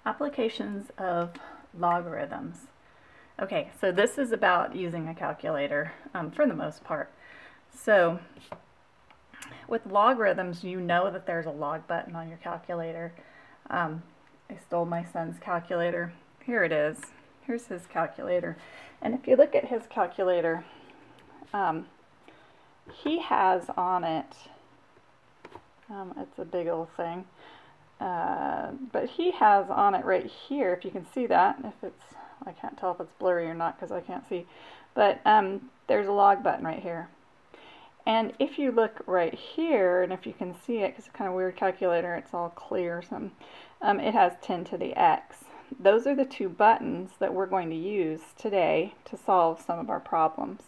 Applications of logarithms. Okay, so this is about using a calculator for the most part. So with logarithms, you know that there's a log button on your calculator. I stole my son's calculator. Here it is. Here's his calculator. And if you look at his calculator, he has on it, it's a big old thing, but he has on it right here, if you can see that, if it's, I can't tell if it's blurry or not because I can't see, but there's a log button right here. And if you look right here, and if you can see it, because it's kind of weird calculator, it's all clear or something, it has 10 to the x. Those are the two buttons that we're going to use today to solve some of our problems.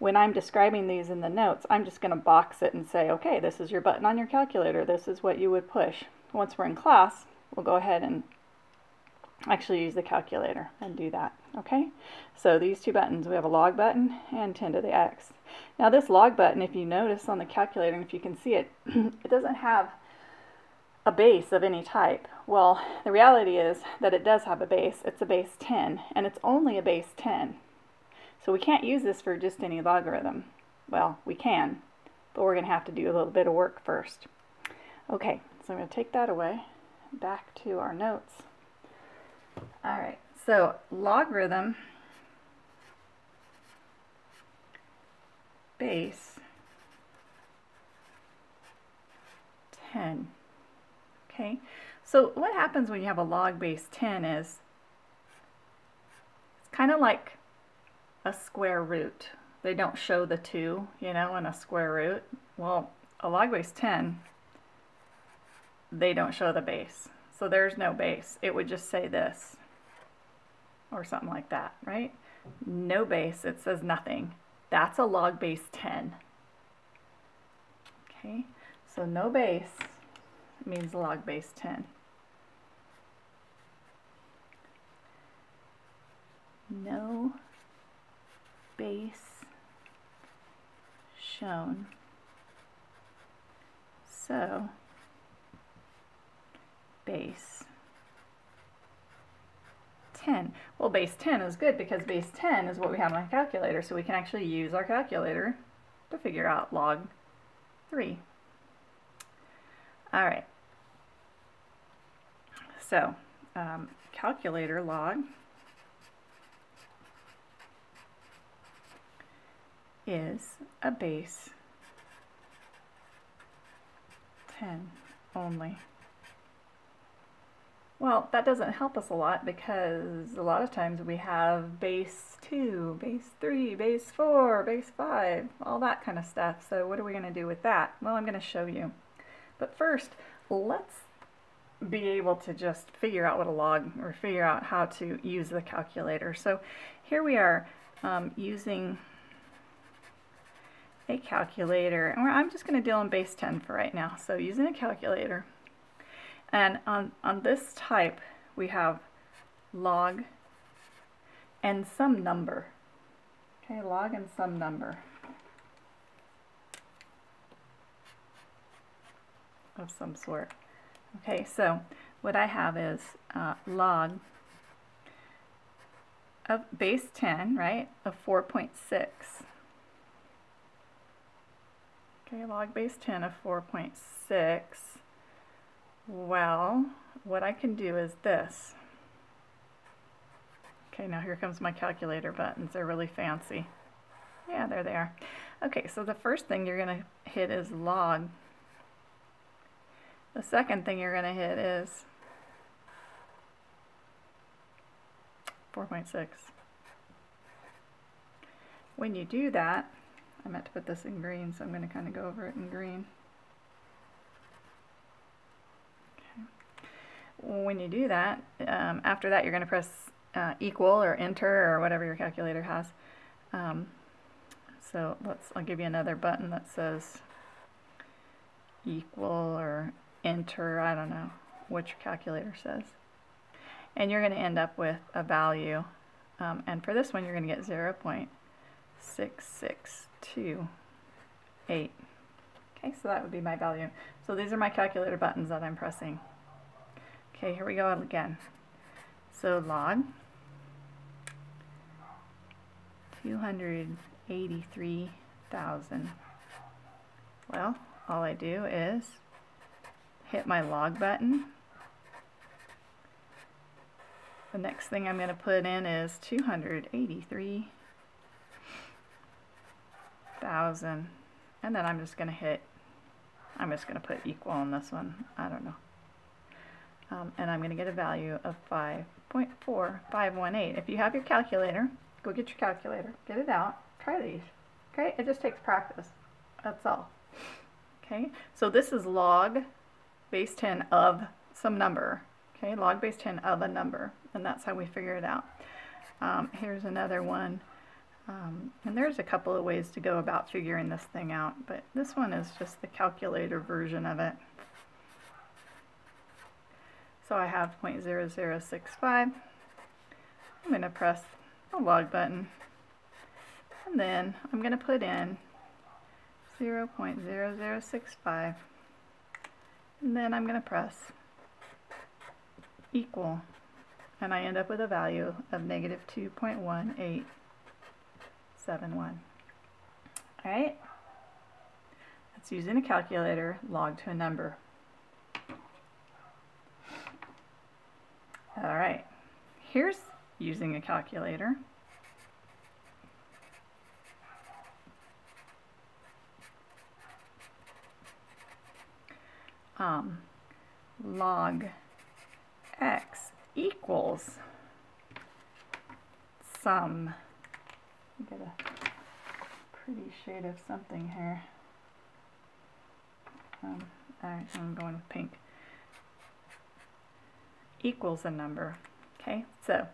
When I'm describing these in the notes, I'm just going to box it and say, okay, this is your button on your calculator. This is what you would push. Once we're in class, we'll go ahead and actually use the calculator and do that. Okay? So these two buttons, we have a log button and 10 to the x. Now this log button, if you notice on the calculator, and if you can see it, it doesn't have a base of any type. Well, the reality is that it does have a base. It's a base 10, and it's only a base 10. So we can't use this for just any logarithm. Well, we can, but we're going to have to do a little bit of work first. Okay, so I'm going to take that away, back to our notes. Alright, so logarithm base 10. Okay, so what happens when you have a log base 10 is it's kind of like a square root. They don't show the 2, you know, in a square root. Well, a log base 10, they don't show the base. So there's no base. It would just say this or something like that, right? No base, it says nothing. That's a log base 10. Okay, so no base means log base 10. No base shown. So base 10. Well, base 10 is good because base 10 is what we have on our calculator, so we can actually use our calculator to figure out log 3. All right. So calculator log is a base 10 only. Well, that doesn't help us a lot because a lot of times we have base 2, base 3, base 4, base 5, all that kind of stuff. So what are we going to do with that? Well, I'm going to show you. But first, let's be able to just figure out what a log, or figure out how to use the calculator. So here we are using a calculator, and I'm just going to deal in base 10 for right now. So using a calculator, and on this type we have log and some number. Okay, log and some number of some sort. Okay, so what I have is log of base 10, right, of 4.6. Okay, log base 10 of 4.6. Well, what I can do is this. Okay, now here comes my calculator buttons. They're really fancy. Yeah, there they are. Okay, so the first thing you're going to hit is log. The second thing you're going to hit is 4.6. When you do that, I meant to put this in green, so I'm going to kind of go over it in green. When you do that, after that you're going to press equal or enter or whatever your calculator has. So I'll give you another button that says equal or enter, I don't know what your calculator says. And you're going to end up with a value. And for this one you're going to get 0.6628. Okay, so that would be my value. So these are my calculator buttons that I'm pressing. Okay, here we go again. So log 283,000. Well, all I do is hit my log button. The next thing I'm going to put in is 283,000, and then I'm just going to put equal on this one. I don't know. And I'm going to get a value of 5.4518. If you have your calculator, go get your calculator, get it out, try these. Okay, it just takes practice. That's all. Okay, so this is log base 10 of some number. Okay, log base 10 of a number, and that's how we figure it out. Here's another one, and there's a couple of ways to go about figuring this thing out, but this one is just the calculator version of it. So I have 0.0065. I'm going to press the log button, and then I'm going to put in 0.0065, and then I'm going to press equal, and I end up with a value of negative 2.1871. Alright, that's using a calculator, log to a number. Alright, here's using a calculator. Log x equals some, get a pretty shade of something here. Alright, I'm going with pink. Equals a number. Okay, so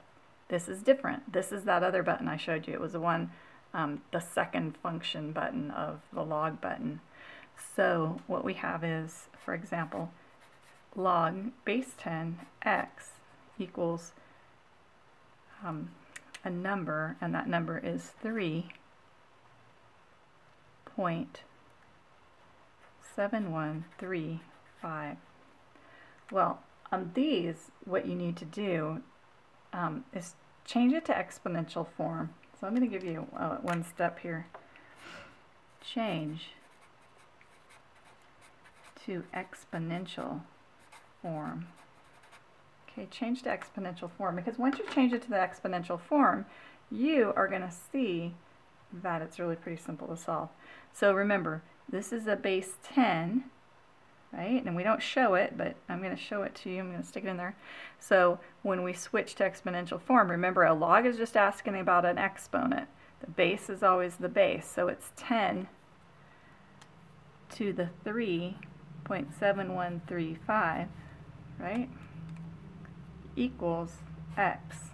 this is different. This is that other button I showed you. It was the one, the second function button of the log button. So what we have is, for example, log base 10 x equals a number, and that number is 3.7135. Well, on these, what you need to do is change it to exponential form. So I'm going to give you one step here. Change to exponential form. Okay, change to exponential form, because once you change it to the exponential form, you are going to see that it's really pretty simple to solve. So remember, this is a base 10, right? And we don't show it, but I'm going to show it to you. I'm going to stick it in there. So when we switch to exponential form, remember a log is just asking about an exponent. The base is always the base, so it's 10 to the 3.7135, right, equals x.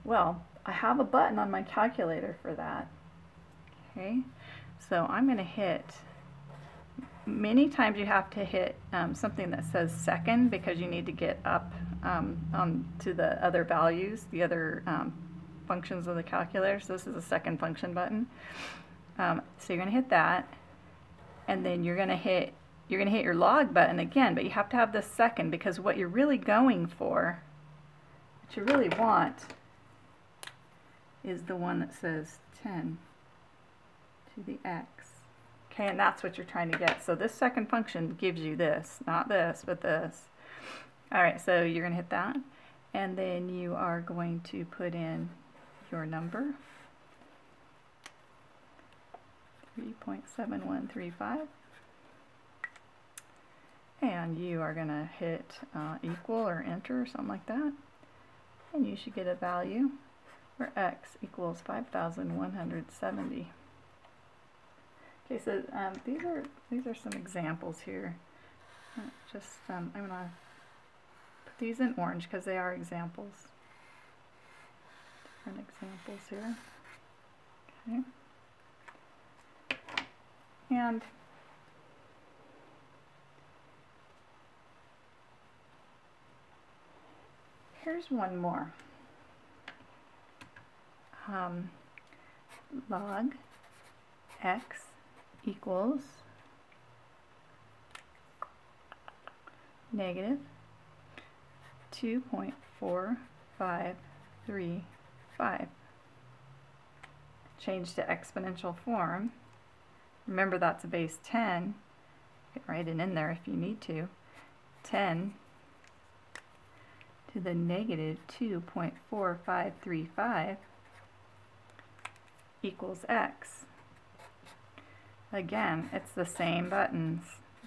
Well, I have a button on my calculator for that. Okay, so I'm going to hit, many times you have to hit something that says second, because you need to get up on to the other values, the other functions of the calculator. So this is a second function button. So you're going to hit that, and then you're going to hit your log button again, but you have to have the second, because what you're really going for, what you really want, is the one that says 10 to the x. Okay, and that's what you're trying to get. So this second function gives you this, not this, but this. Alright, so you're going to hit that, and then you are going to put in your number, 3.7135. And you are going to hit equal or enter or something like that, and you should get a value where x equals 5,170. Okay, so these are some examples here. I'm going to put these in orange because they are examples. Different examples here. Okay. And here's one more. Log x equals negative 2.4535. Change to exponential form. Remember that's a base 10. You can write it in there if you need to. 10 to the negative 2.4535 equals x. Again, it's the same buttons.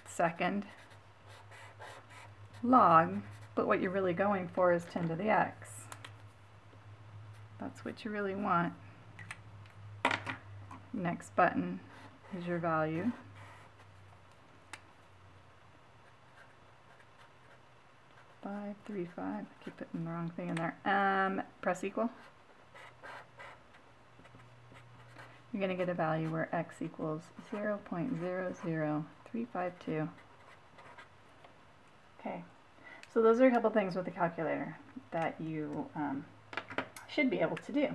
Second, log, but what you're really going for is 10 to the x. That's what you really want. Next button is your value. Five, 3, 5. Keep putting the wrong thing in there. Press equal. You're going to get a value where x equals 0.00352. Okay, so those are a couple things with the calculator that you should be able to do.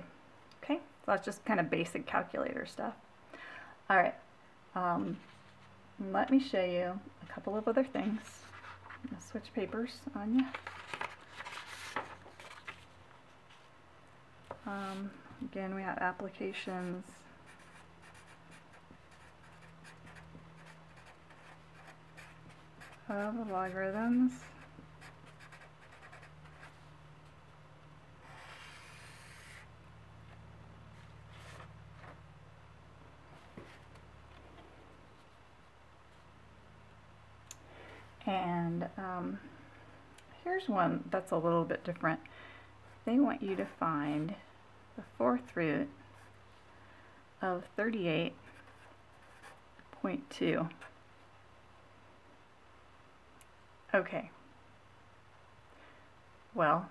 Okay, so that's just kind of basic calculator stuff. All right, let me show you a couple of other things. I'm going to switch papers on you. Again, we have applications. Of logarithms. And here's one that's a little bit different. They want you to find the fourth root of 38.2. Okay, well,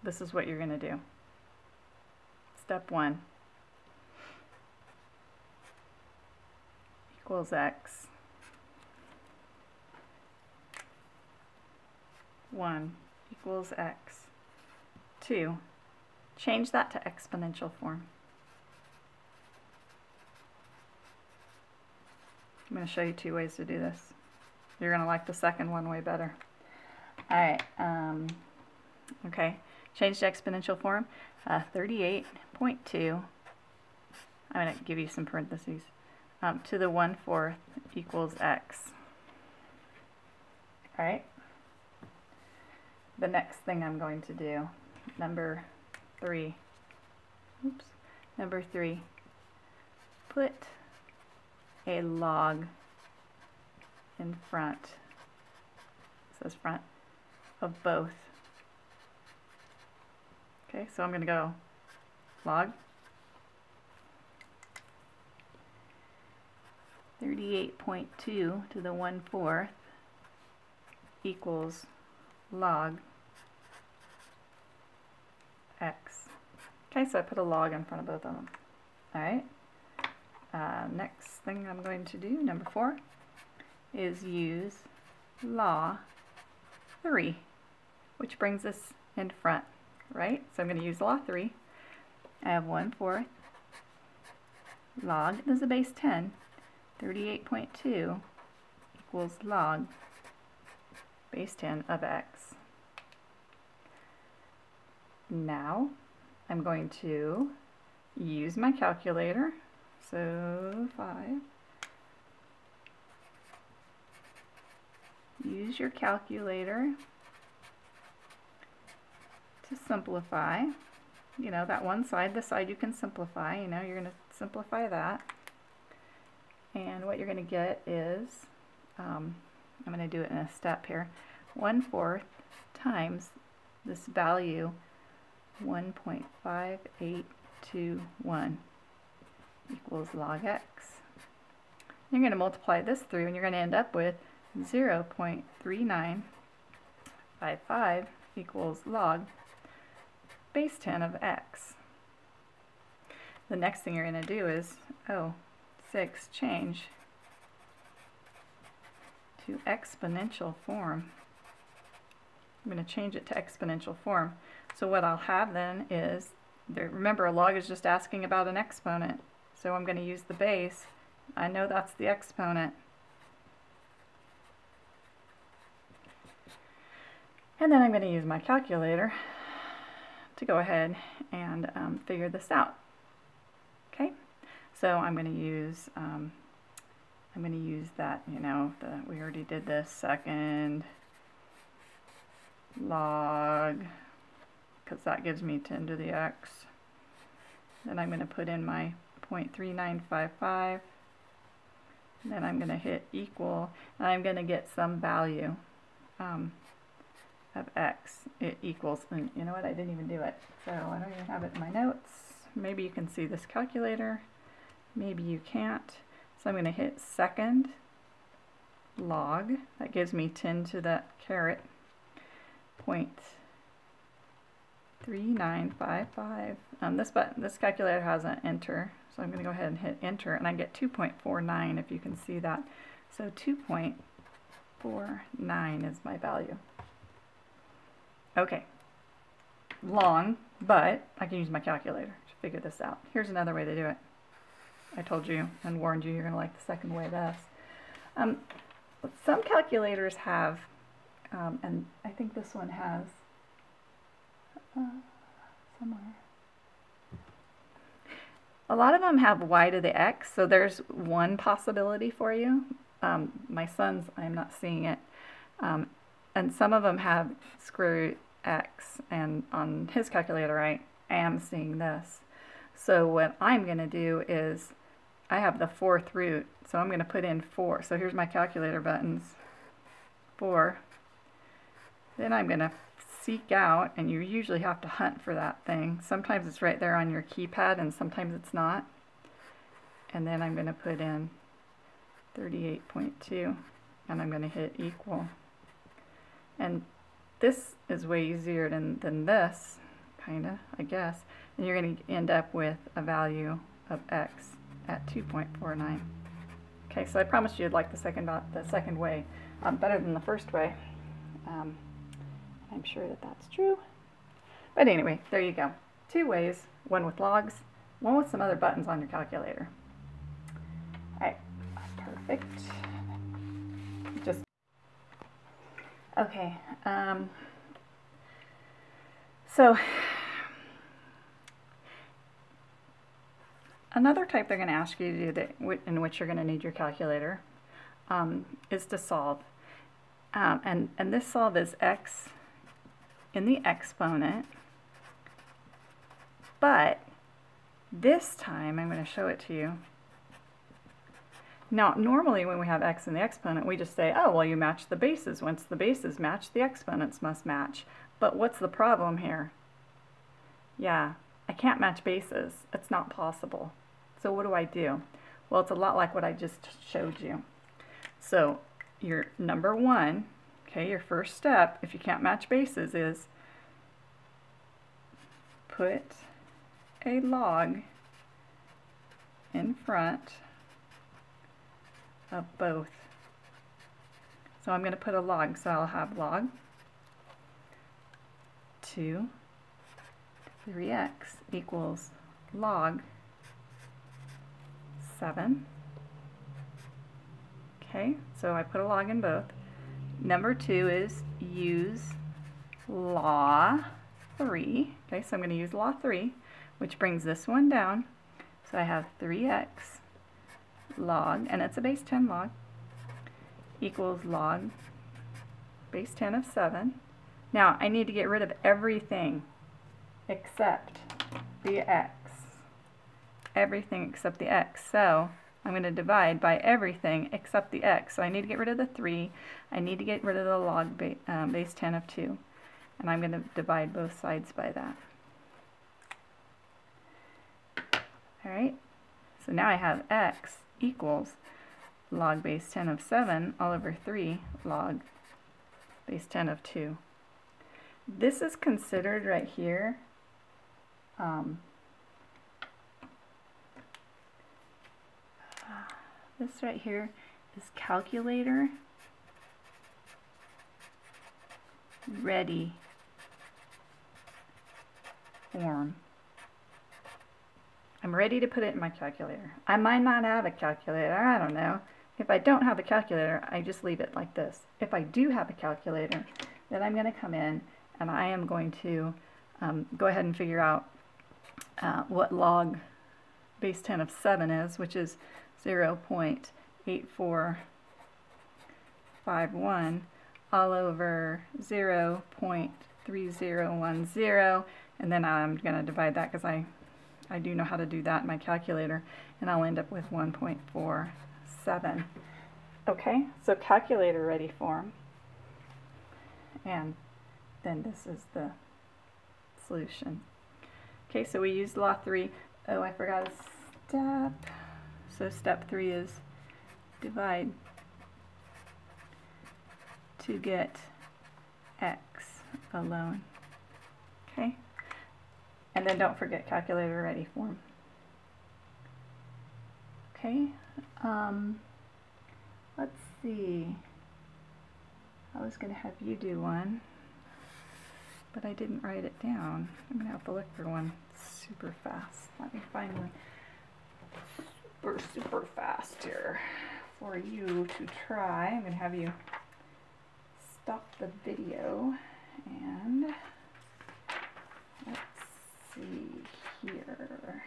this is what you're going to do. Step 1 equals x. 1 equals x. 2, change that to exponential form. I'm going to show you 2 ways to do this. You're going to like the second one way better. Alright, okay, change to exponential form. 38.2, I'm going to give you some parentheses, to the 1/4 equals x. Alright, the next thing I'm going to do, number 3, put a log in front, it says front, of both. Okay, so I'm going to go log 38.2 to the 1/4 equals log x. Okay, so I put a log in front of both of them. Alright, next thing I'm going to do, number 4, is use law 3, which brings us in front, right? So I'm going to use law 3. I have 1/4 log, this is a base 10, 38.2 equals log base 10 of x. Now I'm going to use my calculator, so 5. Use your calculator to simplify. You know, that one side, the side you can simplify, you know, you're going to simplify that. And what you're going to get is, I'm going to do it in a step here, 1/4 times this value, 1.5821 equals log x. You're going to multiply this through and you're going to end up with 0.3955 equals log base 10 of x. The next thing you're going to do is, 6, change to exponential form. I'm going to change it to exponential form. So what I'll have then is, remember a log is just asking about an exponent. So I'm going to use the base. I know that's the exponent. And then I'm going to use my calculator to go ahead and figure this out. Okay, so I'm going to use that, you know, we already did this, second log, because that gives me 10 to the x. Then I'm going to put in my 0.3955. Then I'm going to hit equal, and I'm going to get some value of x. It equals, and you know what, I didn't even do it, so I don't even have it in my notes. Maybe you can see this calculator, maybe you can't. So I'm going to hit second log, that gives me 10 to the caret 0.3955. This calculator has an enter, so I'm going to go ahead and hit enter, and I get 2.49 if you can see that. So 2.49 is my value. Okay, long, but I can use my calculator to figure this out. Here's another way to do it. I told you and warned you you're going to like the second way best. Some calculators have, and I think this one has somewhere. A lot of them have y to the x, so there's one possibility for you. My son's, I'm not seeing it. And some of them have square root x, and on his calculator I am seeing this. So what I'm going to do is, I have the fourth root, so I'm going to put in 4. So here's my calculator buttons, 4. Then I'm going to seek out, and you usually have to hunt for that thing. Sometimes it's right there on your keypad, and sometimes it's not. And then I'm going to put in 38.2, and I'm going to hit equal. And this is way easier than this, kinda, I guess. And you're going to end up with a value of x at 2.49. Okay, so I promised you'd like the second way better than the first way. I'm sure that that's true. But anyway, there you go. 2 ways, one with logs, one with some other buttons on your calculator. All right, perfect. Just okay. So another type they're going to ask you to do in which you're going to need your calculator is to solve. And this solve is x in the exponent, but this time I'm going to show it to you. Now, normally when we have x in the exponent, we just say, oh, well, you match the bases. Once the bases match, the exponents must match. But what's the problem here? Yeah, I can't match bases. It's not possible. So what do? Well, it's a lot like what I just showed you. So your number 1, okay, your first step, if you can't match bases, is put a log in front of both. So I'm going to put a log, so I'll have log 2 3x equals log 7. Okay, so I put a log in both. Number 2 is use law 3. Okay, so I'm going to use law 3, which brings this one down. So I have 3x log, and it's a base 10 log, equals log base 10 of 7. Now I need to get rid of everything except the x. Everything except the x. So I'm going to divide by everything except the x. So I need to get rid of the 3. I need to get rid of the log base 10 of 2. And I'm going to divide both sides by that. Alright, so now I have x equals log base 10 of 7 all over 3 log base 10 of 2. This is considered right here this right here is calculator ready form. I'm ready to put it in my calculator. I might not have a calculator, I don't know. If I don't have a calculator, I just leave it like this. If I do have a calculator, Then I'm going to come in and I am going to go ahead and figure out what log base 10 of 7 is, which is 0.8451 all over 0.3010, and then I'm going to divide that because I do know how to do that in my calculator, and I'll end up with 1.47. Okay, so calculator ready form, and then this is the solution. Okay, so we used law 3. Oh, I forgot a step. So step 3 is divide to get x alone. Okay, and then don't forget calculator ready form. Okay, let's see. I was going to have you do one, but I didn't write it down. I'm going to have to look for one super fast. Let me find one super fast here for you to try. I'm going to have you stop the video and let's see here.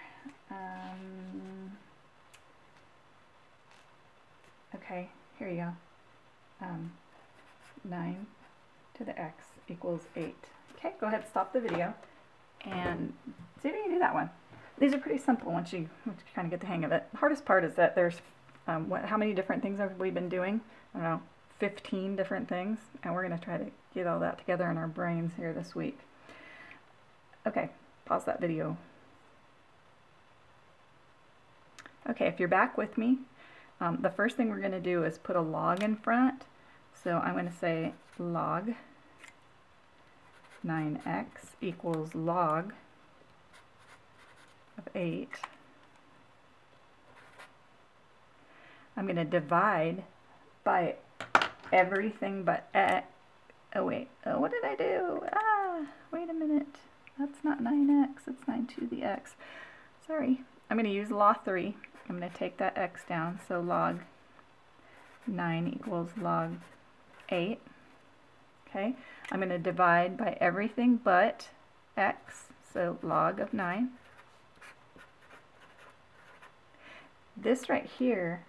Okay, here you go. 9 to the x equals 8. Okay, go ahead, stop the video and see if you can do that one. These are pretty simple once you kind of get the hang of it. The hardest part is that there's, how many different things have we been doing? I don't know, 15 different things, and we're going to try to get all that together in our brains here this week. Okay, pause that video. Okay, if you're back with me, the first thing we're going to do is put a log in front. So I'm going to say log 9x equals log of 8. I'm going to divide by everything but x. Oh wait, what did I do? Wait a minute. That's not 9x, it's 9 to the x. Sorry. I'm going to use law 3. I'm going to take that x down, so log 9 equals log 8. Okay, I'm going to divide by everything but x, so log of 9. This right here,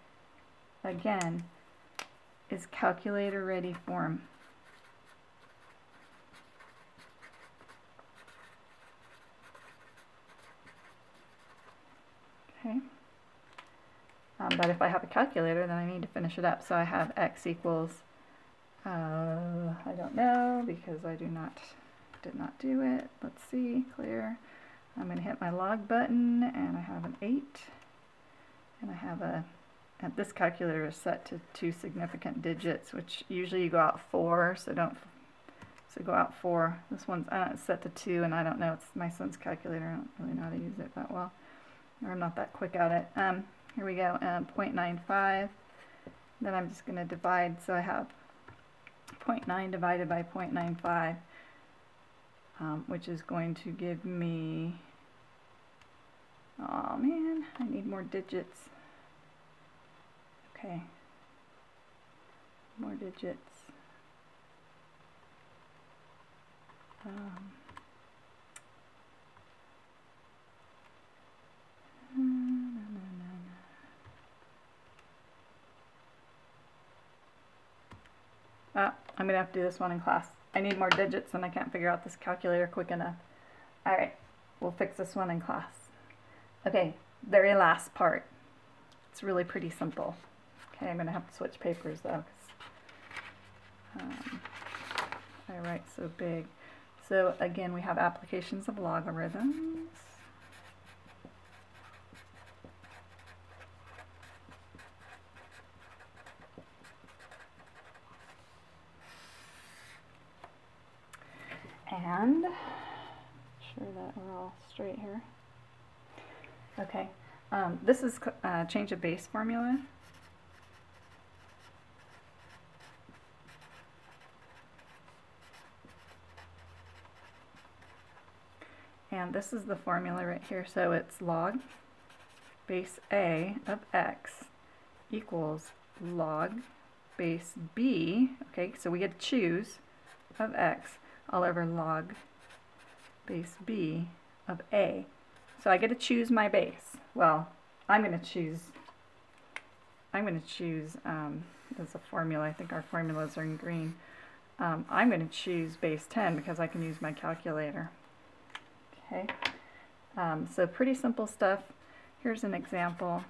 again, is calculator ready form. Okay. But if I have a calculator, then I need to finish it up. So I have x equals, I don't know because I did not do it. Let's see, clear. I'm going to hit my log button, and I have an 8, and I have and this calculator is set to 2 significant digits, which usually you go out 4, so go out 4. This one's set to 2, and I don't know, it's my son's calculator. I don't really know how to use it that well, or I'm not that quick at it. Here we go, 0.95. Then I'm just going to divide, so I have 0.9 divided by 0.95, which is going to give me, oh man, I need more digits. Okay, more digits. I'm going to have to do this one in class. I need more digits and I can't figure out this calculator quick enough. Alright, we'll fix this one in class. Okay, very last part. It's really pretty simple. Okay, I'm going to have to switch papers though, because I write so big. So again, we have applications of logarithms. And make sure that we're all straight here. Okay, this is change of base formula. And this is the formula right here. So it's log base A of x equals log base B. Okay, so we get to choose of x all over log base b of a. So I get to choose my base. Well, I'm going to choose, there's a formula, I think our formulas are in green. I'm going to choose base 10 because I can use my calculator. Okay, so pretty simple stuff. Here's an example.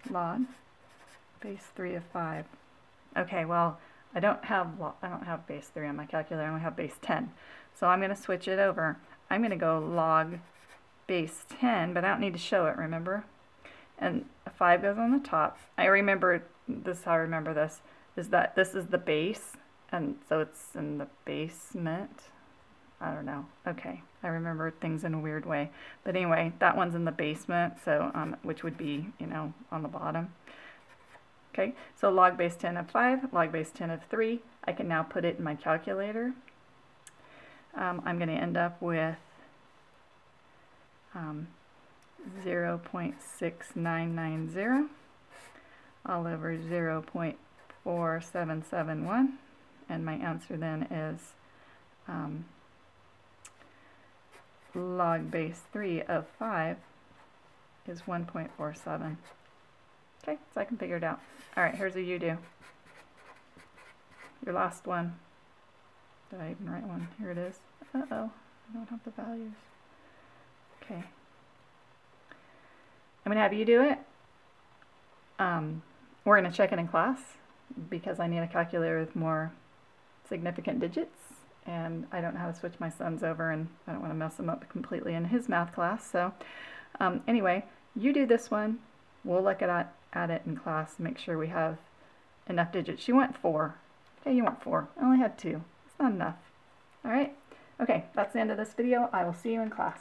Log base 3 of 5. Okay, well, I don't have base 3 on my calculator. I only have base 10. So I'm going to switch it over. I'm going to go log base 10, but I don't need to show it, remember? And a 5 goes on the top. I remember this, how I remember this, is that this is the base, and so it's in the basement. I don't know. Okay, I remember things in a weird way. But anyway, that one's in the basement, so which would be, you know, on the bottom. Okay, so log base 10 of 5, log base 10 of 3. I can now put it in my calculator. I'm going to end up with 0.6990 all over 0.4771, and my answer then is log base 3 of 5 is 1.47. Okay, so I can figure it out. All right, here's a you do. Your last one. Did I even write one? Here it is. Uh-oh, I don't have the values. Okay. I'm going to have you do it. We're going to check it in class because I need a calculator with more significant digits, and I don't know how to switch my sons over, and I don't want to mess him up completely in his math class. So anyway, you do this one. We'll look at it in class, make sure we have enough digits. You want 4. Okay, you want 4. I only had 2. It's not enough. All right. Okay, that's the end of this video. I will see you in class.